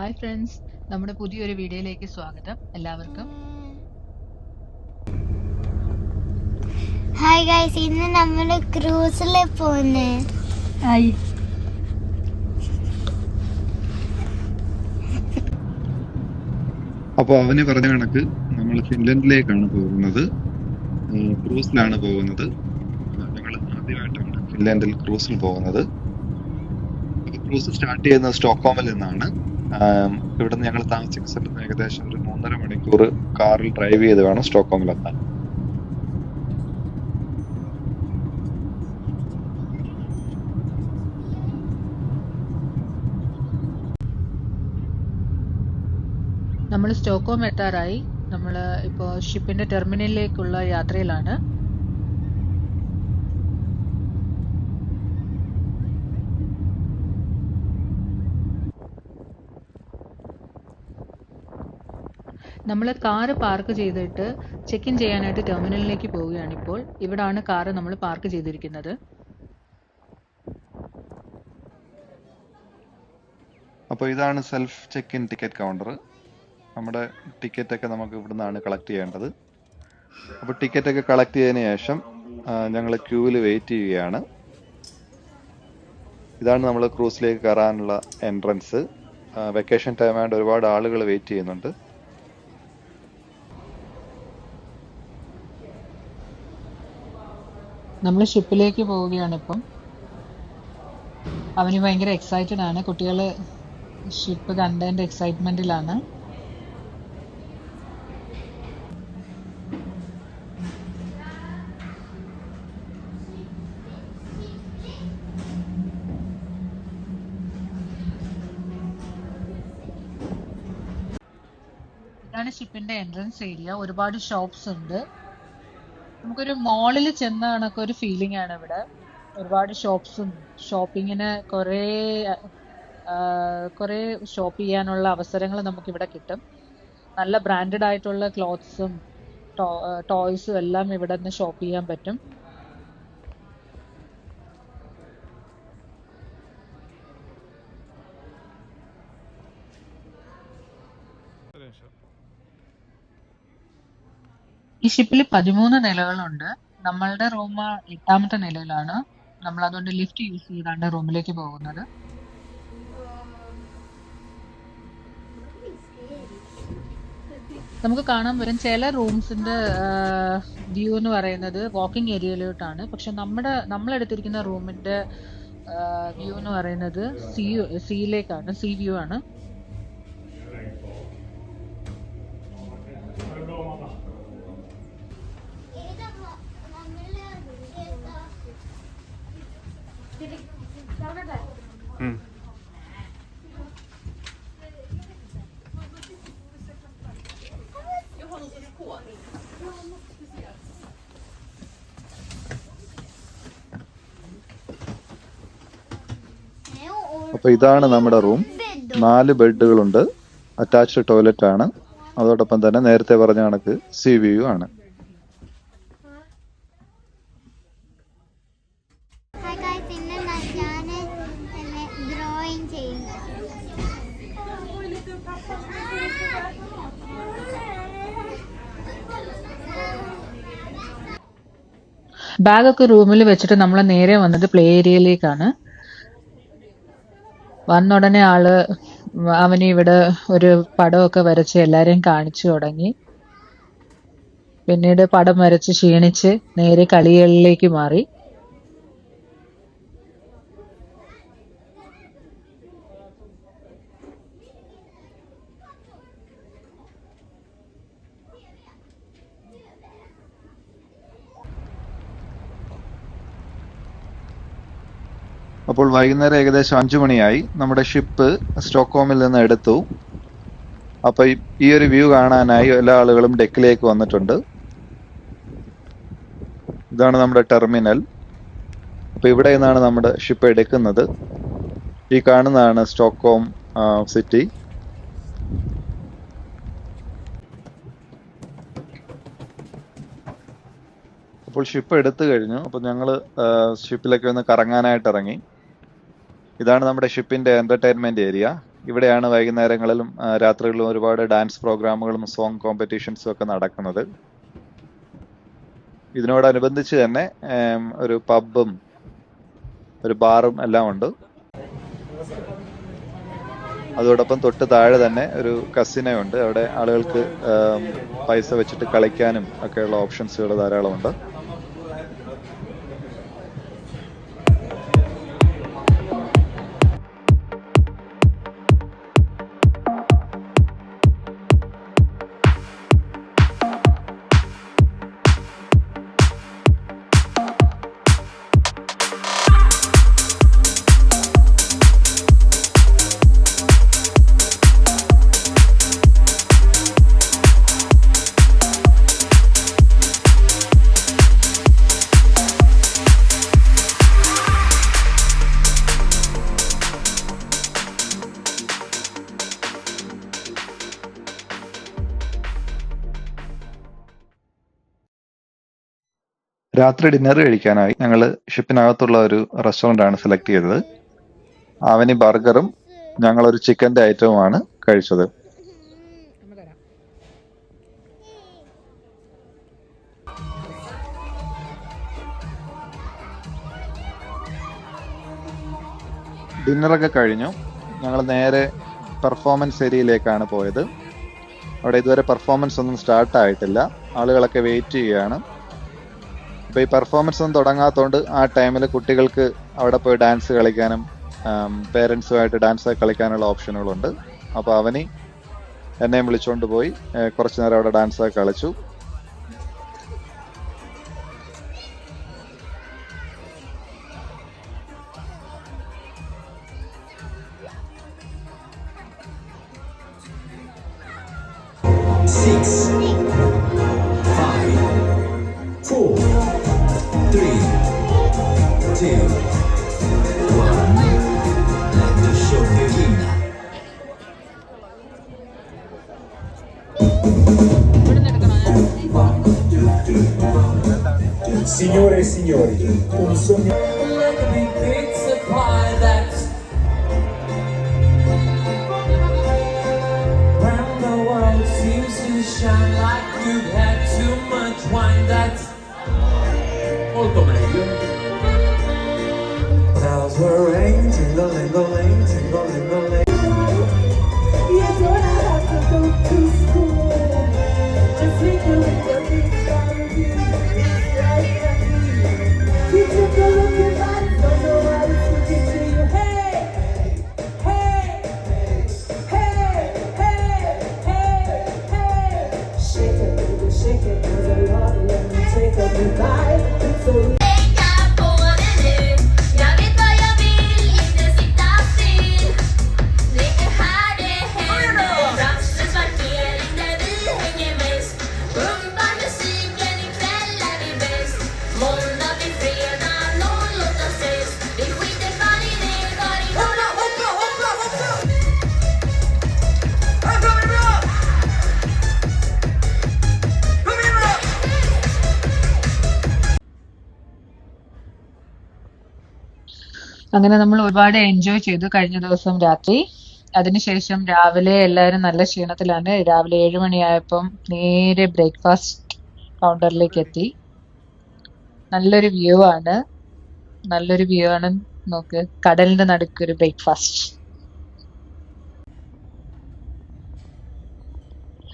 Hi friends, നമ്മുടെ പുതിയൊരു വീഡിയോയിലേക്ക് സ്വാഗതം എല്ലാവർക്കും. ഹായ് ഗൈസ്, ഇന്ന് നമ്മൾ ക്രൂസിൽ പോകുന്നേ. ഹായ്. അപ്പോൾ അവന് പറഞ്ഞ കണക്ക് നമ്മൾ ഫിൻലൻഡിലേക്കാണ് പോകുന്നത്. ക്രൂസിലാണ് പോകുന്നത്. ഞങ്ങൾ ആദ്യമായിട്ടാണ് ഫിൻലാൻഡിൽ ക്രൂസിൽ പോകുന്നത്. അപ്പോൾ ക്രൂസ് സ്റ്റാർട്ട് ചെയ്യുന്നത് സ്റ്റോക്ക്ഹോമിൽ നിന്നാണ്. ഇവിടുന്ന് ഞങ്ങൾ താമസിക്കുന്ന സ്ഥലത്ത് നിന്ന് ഏകദേശം ഒരു 3.5 മണിക്കൂർ കാറിൽ ഡ്രൈവ് ചെയ്ത് വേണം സ്റ്റോക്ക്ഹോമിലെത്താൻ. നമ്മൾ സ്റ്റോക്ക്ഹോം എത്താറായി. നമ്മൾ ഇപ്പോൾ ഷിപ്പിന്റെ ടെർമിനലിലേക്കുള്ള യാത്രയിലാണ്. നമ്മൾ കാറ് പാർക്ക് ചെയ്തിട്ട് ചെക്ക് ഇൻ ചെയ്യാനായിട്ട് ടെർമിനലിലേക്ക് പോവുകയാണ്. ഇപ്പോൾ ഇവിടാണ് കാറ് നമ്മൾ പാർക്ക് ചെയ്തിരിക്കുന്നത്. അപ്പോൾ ഇതാണ് self check in ticket counter. നമ്മുടെ ടിക്കറ്റൊക്കെ നമുക്ക് ഇവിടുന്നാണ് കളക്ട് ചെയ്യേണ്ടത്. അപ്പോൾ ടിക്കറ്റൊക്കെ കളക്ട് ചെയ്തതിന് ശേഷം ഞങ്ങൾ ക്യൂവിൽ വെയിറ്റ് ചെയ്യുകയാണ്. ഇതാണ് നമ്മൾ ക്രൂസിലേക്ക് കയറാനുള്ള എൻട്രൻസ്. വെക്കേഷൻ ടൈം ആയതുകൊണ്ട് ഒരുപാട് ആളുകൾ വെയിറ്റ് ചെയ്യുന്നുണ്ട്. നമ്മൾ ഷിപ്പിലേക്ക് പോവുകയാണ് ഇപ്പം. അവന് ഭയങ്കര എക്സൈറ്റഡ് ആണ്. കുട്ടികൾ ഷിപ്പ് കണ്ടതിൻ്റെ എക്സൈറ്റ്മെന്റിലാണ്. ഇതാണ് ഷിപ്പിന്റെ എൻട്രൻസ് ഏരിയ. ഒരുപാട് ഷോപ്സ് ഉണ്ട്. നമുക്കൊരു മോളിൽ ചെന്ന കണക്ക് ഒരു ഫീലിംഗ് ആണ് ഇവിടെ. ഒരുപാട് ഷോപ്സും ഷോപ്പിങ്ങിന് കുറേ ഷോപ്പ് ചെയ്യാനുള്ള അവസരങ്ങൾ നമുക്കിവിടെ കിട്ടും. നല്ല ബ്രാൻഡഡ് ആയിട്ടുള്ള ക്ലോത്ത്സും ടോയ്സും എല്ലാം ഇവിടെ നിന്ന് ഷോപ്പ് ചെയ്യാൻ പറ്റും. ഈ ഷിപ്പിൽ 13 നിലകളുണ്ട്. നമ്മളുടെ റൂം 8ാമത്തെ നിലയിലാണ്. നമ്മൾ അതുകൊണ്ട് ലിഫ്റ്റ് യൂസ് ചെയ്താണ് റൂമിലേക്ക് പോകുന്നത്. നമുക്ക് കാണാൻ പറ്റും ചില റൂംസിന്റെ വ്യൂ എന്ന് പറയുന്നത് വാക്കിംഗ് ഏരിയയിലോട്ടാണ്. പക്ഷെ നമ്മളെടുത്തിരിക്കുന്ന റൂമിന്റെ വ്യൂ എന്ന് പറയുന്നത് സീയിലേക്കാണ്. സീ വ്യൂ ആണ്. അപ്പോൾ ഇതാണ് നമ്മുടെ റൂം. 4 ബെഡുകളുണ്ട്. അറ്റാച്ച്ഡ് ടോയ്ലറ്റ് ആണ്. അതോടൊപ്പം തന്നെ നേരത്തെ പറഞ്ഞ കണക്ക് സീ വ്യൂ ആണ്. ഹായ് ഗൈസ്, ഇന്ന് ഞാൻ ഡ്രോയിങ് ചെയ്യുന്നു. ബാഗൊക്കെ റൂമിൽ വെച്ചിട്ട് നമ്മൾ നേരെ വന്നത് പ്ലേ ഏരിയയിലേക്കാണ്. വന്ന ഉടനെ അവന് ഇവിടെ ഒരു പടമൊക്കെ വരച്ച് എല്ലാരെയും കാണിച്ചു തുടങ്ങി. പിന്നീട് പടം വരച്ച് ക്ഷീണിച്ച് നേരെ കളികളിലേക്ക് മാറി. അപ്പോൾ വൈകുന്നേരം ഏകദേശം 5 മണിയായി. നമ്മുടെ ഷിപ്പ് സ്റ്റോക്ക്ഹോമിൽ നിന്ന് എടുത്തു. അപ്പോൾ ഈ ഒരു വ്യൂ കാണാനായി എല്ലാ ആളുകളും ഡെക്കിലേക്ക് വന്നിട്ടുണ്ട്. ഇതാണ് നമ്മുടെ ടെർമിനൽ. അപ്പോൾ ഇവിടെ നിന്നാണ് നമ്മുടെ ഷിപ്പ് എടുക്കുന്നത്. ഈ കാണുന്നതാണ് സ്റ്റോക്ക്ഹോം സിറ്റി. അപ്പോൾ ഷിപ്പ് എടുത്തു കഴിഞ്ഞു. അപ്പോൾ ഞങ്ങൾ ഷിപ്പിലൊക്കെ ഒന്ന് കറങ്ങാനായിട്ട് ഇറങ്ങി. ഇതാണ് നമ്മുടെ ഷിപ്പിന്റെ എന്റർടൈൻമെന്റ് ഏരിയ. ഇവിടെയാണ് വൈകുന്നേരങ്ങളിലും രാത്രികളിലും ഒരുപാട് ഡാൻസ് പ്രോഗ്രാമുകളും സോങ് കോമ്പറ്റീഷൻസും ഒക്കെ നടക്കുന്നത്. ഇതിനോടനുബന്ധിച്ച് തന്നെ ഒരു പബ്ബും ഒരു ബാറും എല്ലാം ഉണ്ട്. അതോടൊപ്പം തൊട്ട് താഴെ തന്നെ ഒരു കസിനോ ഉണ്ട്. അവിടെ ആളുകൾക്ക് പൈസ വെച്ചിട്ട് കളിക്കാനും ഒക്കെയുള്ള ഓപ്ഷൻസുകൾ ധാരാളമുണ്ട്. രാത്രി ഡിന്നർ കഴിക്കാനായി ഞങ്ങൾ ഷിപ്പിനകത്തുള്ള ഒരു റെസ്റ്റോറൻ്റ് ആണ് സെലക്ട് ചെയ്തത്. അവനി ബർഗറും ഞങ്ങളൊരു ചിക്കൻ്റെ ഐറ്റവുമാണ് കഴിച്ചത്. ഡിന്നറൊക്കെ കഴിഞ്ഞു. ഞങ്ങൾ നേരെ പെർഫോമൻസ് ഏരിയയിലേക്കാണ് പോയത്. അവിടെ ഇതുവരെ പെർഫോമൻസ് ഒന്നും സ്റ്റാർട്ടായിട്ടില്ല. ആളുകളൊക്കെ വെയിറ്റ് ചെയ്യുകയാണ്. അപ്പോൾ ഈ പെർഫോമൻസ് ഒന്നും തുടങ്ങാത്തതുകൊണ്ട് ആ ടൈമിൽ കുട്ടികൾക്ക് അവിടെ പോയി ഡാൻസ് കളിക്കാനും പേരൻസുമായിട്ട് ഡാൻസ് കളിക്കാനുള്ള ഓപ്ഷനുകളുണ്ട്. അപ്പോൾ അവനി എന്നെയും വിളിച്ചുകൊണ്ട് പോയി കുറച്ച് നേരം അവിടെ ഡാൻസ് കളിച്ചു. Signore e signori, un sogno. Like a big pizza pie that's round the world seems to shine like you've had too much wine. That's molto meglio. Bells were ringing, jingle-ling-a-ling, jingle-ling-a-ling. You don't have to go to school. Just make a little bit of you. You took a look at life, don't know how to put it to you. Hey, hey, hey, hey, hey, hey. Shake it, baby, shake it, 'cause I love you. Let me take up your life. So അങ്ങനെ നമ്മൾ ഒരുപാട് enjoy ചെയ്തു കഴിഞ്ഞ ദിവസം രാത്രി. അതിനുശേഷം രാവിലെ എല്ലാവരും നല്ല ക്ഷീണത്തിലാണ്. രാവിലെ 7 മണിയായപ്പം നേരെ ബ്രേക്ക്ഫാസ്റ്റ് കൗണ്ടറിലേക്ക് എത്തി. നല്ലൊരു വ്യൂ ആണ്. നോക്ക്, കടലിന്റെ നടുക്കൊരു ബ്രേക്ക്ഫാസ്റ്റ്.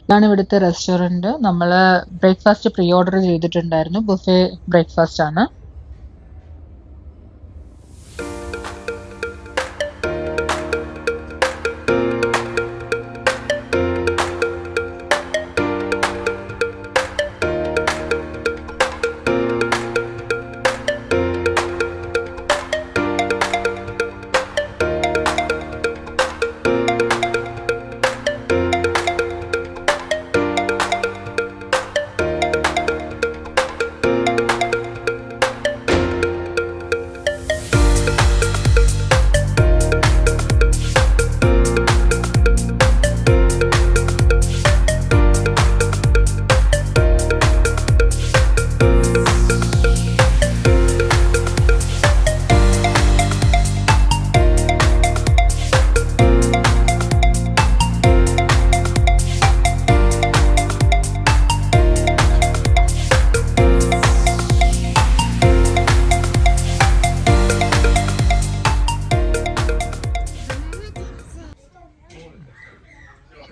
ഇതാണ് ഇവിടുത്തെ റെസ്റ്റോറൻറ്റ്. നമ്മൾ ബ്രേക്ക്ഫാസ്റ്റ് പ്രീ ഓർഡർ ചെയ്തിട്ടുണ്ടായിരുന്നു. ബുഫേ ബ്രേക്ക്ഫാസ്റ്റ് ആണ്.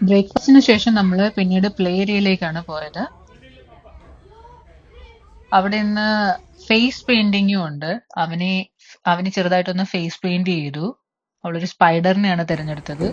ബ്രേക്ക്ഫാസ്റ്റിന് ശേഷം നമ്മൾ പിന്നീട് പ്ലേ ഏരിയയിലേക്കാണ് പോയത്. അവിടെ നിന്ന് ഫേസ് പെയിന്റിങ്ങും ഉണ്ട്. അവന് ചെറുതായിട്ടൊന്ന് ഫേസ് പെയിന്റ് ചെയ്തു. അവളൊരു സ്പൈഡറിനെയാണ് തിരഞ്ഞെടുത്തത്.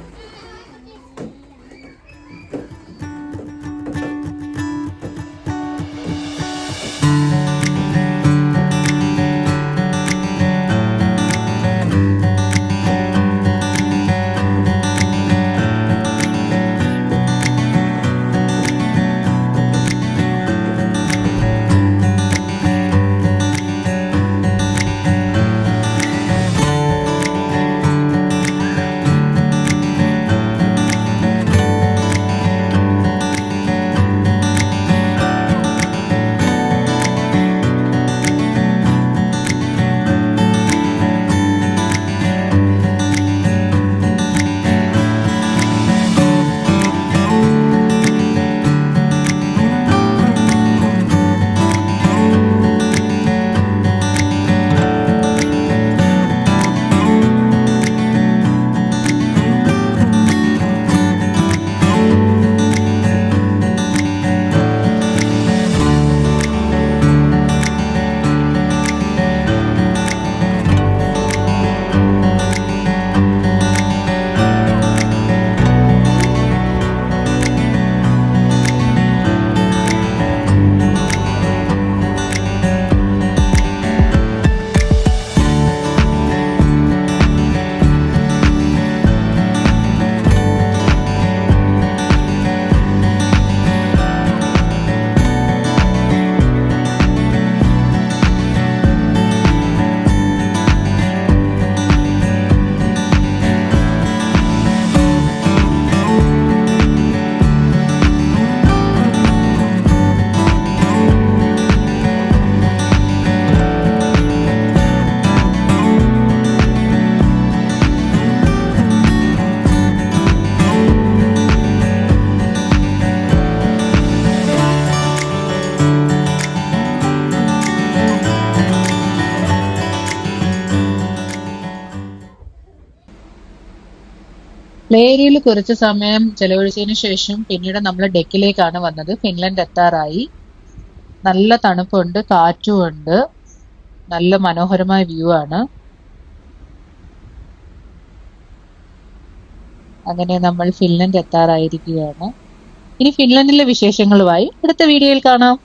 പ്ലേ ഏരിയയിൽ കുറച്ച് സമയം ചെലവഴിച്ചതിന് ശേഷം പിന്നീട് നമ്മൾ ഡെക്കിലേക്കാണ് വന്നത്. ഫിൻലൻഡ് എത്താറായി. നല്ല തണുപ്പുണ്ട്, കാറ്റുമുണ്ട്, നല്ല മനോഹരമായ വ്യൂ ആണ്. അങ്ങനെ നമ്മൾ ഫിൻലൻഡ് എത്താറായിരിക്കുകയാണ്. ഇനി ഫിൻലൻഡിലെ വിശേഷങ്ങളുമായി അടുത്ത വീഡിയോയിൽ കാണാം.